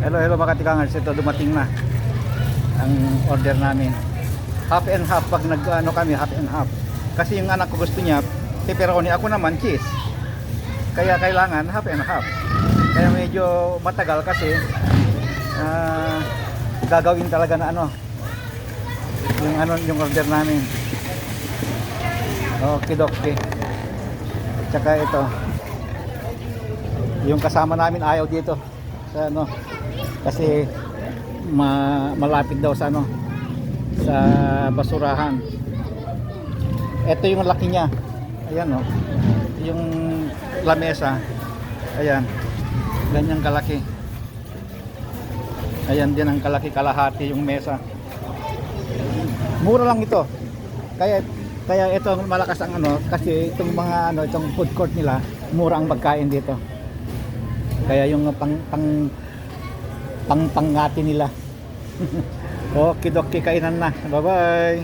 Hello, hello mga katikangers. Ito dumating na ang order namin. Half and half pag nag-ano kami, half and half. Kasi yung anak ko gusto niya pepperoni, ako naman cheese. Kaya kailangan half and half. Kaya medyo matagal kasi gagawin talaga na yung order namin. Okay, okay. Tsaka ito. Yung kasama namin ayaw dito sa kasi malapit daw sa sa basurahan. Ito yung laki niya. Ayan yung lamesa. Ayan. Ganyan kalaki. Ayan din ang kalahati yung mesa. Mura lang ito. Kaya ito malakas ang kasi itong mga itong food court nila, mura ang pagkain dito. Kaya yung pangngati nila. Okay, kainan na. Bye-bye.